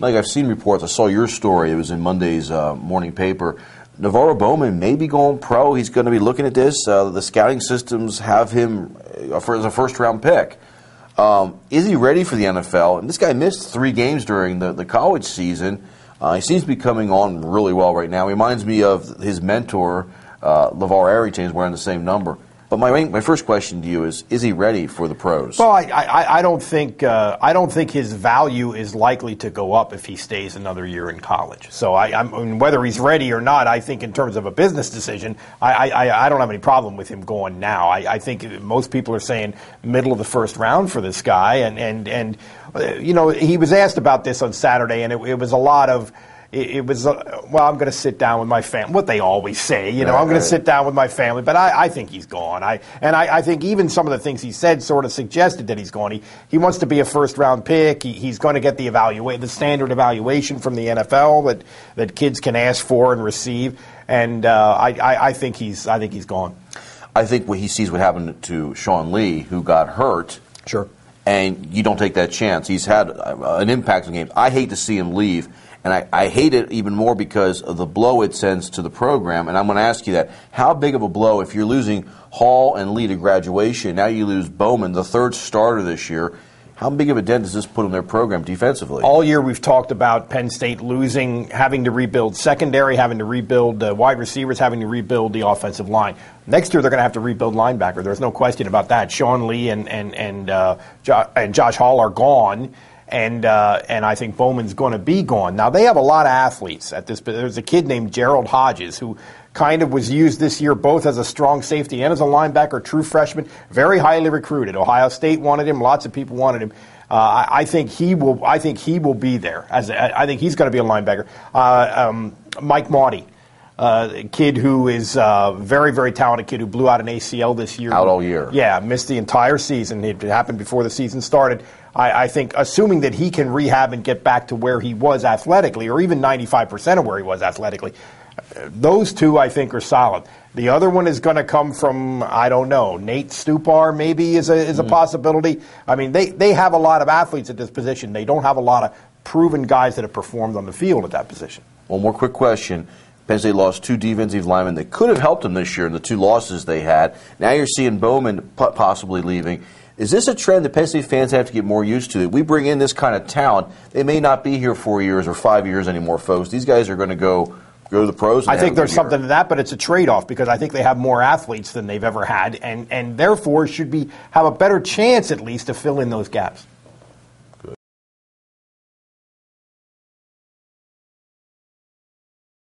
Like I've seen reports, I saw your story, it was in Monday's morning paper. Navorro Bowman may be going pro. He's going to be looking at this. The scouting systems have him as a first-round pick. Is he ready for the NFL? And this guy missed 3 games during the college season. He seems to be coming on really well right now. He reminds me of his mentor, LeVar Arrington, is wearing the same number. But my first question to you is he ready for the pros? Well, I don't think his value is likely to go up if he stays another year in college. So I mean, whether he's ready or not, I think in terms of a business decision, I don't have any problem with him going now. I think most people are saying middle of the first round for this guy, and you know, he was asked about this on Saturday, and it was a lot of. It was, well, I'm going to sit down with my family. What they always say, you know, I'm going to sit down with my family. But I think he's gone. I think even some of the things he said sort of suggested that he's gone. He wants to be a first-round pick. He's going to get the standard evaluation from the NFL that kids can ask for and receive. And I think he's gone. I think when he sees what happened to Sean Lee, who got hurt. Sure. And you don't take that chance. He's had an impact on games. I hate to see him leave. And I hate it even more because of the blow it sends to the program. And I'm going to ask you that. How big of a blow, if you're losing Hall and Lee to graduation, now you lose Bowman, the third starter this year, how big of a dent does this put on their program defensively? All year we've talked about Penn State losing, having to rebuild secondary, having to rebuild wide receivers, having to rebuild the offensive line. Next year they're going to have to rebuild linebacker. There's no question about that. Sean Lee and Josh Hall are gone. And I think Bowman's going to be gone. Now, they have a lot of athletes at this. There's a kid named Gerald Hodges who kind of was used this year both as a strong safety and as a linebacker, true freshman, very highly recruited. Ohio State wanted him. Lots of people wanted him. I think he will be there. I think he's going to be a linebacker. Mike Maudie. A kid who is a very, very talented kid who blew out an ACL this year. Out all year. Yeah, missed the entire season. It happened before the season started. I think, assuming that he can rehab and get back to where he was athletically, or even 95% of where he was athletically, those two, I think, are solid. The other one is going to come from, I don't know, Nate Stupar maybe is a possibility. I mean, they have a lot of athletes at this position. They don't have a lot of proven guys that have performed on the field at that position. One more quick question. Penn State lost 2 defensive linemen that could have helped them this year in the 2 losses they had. Now you're seeing Bowman possibly leaving. Is this a trend that Penn State fans have to get more used to? We bring in this kind of talent. They may not be here 4 years or 5 years anymore, folks. These guys are going to go to the pros. I think there's something to that, but it's a trade-off because I think they have more athletes than they've ever had, and therefore should have a better chance at least to fill in those gaps.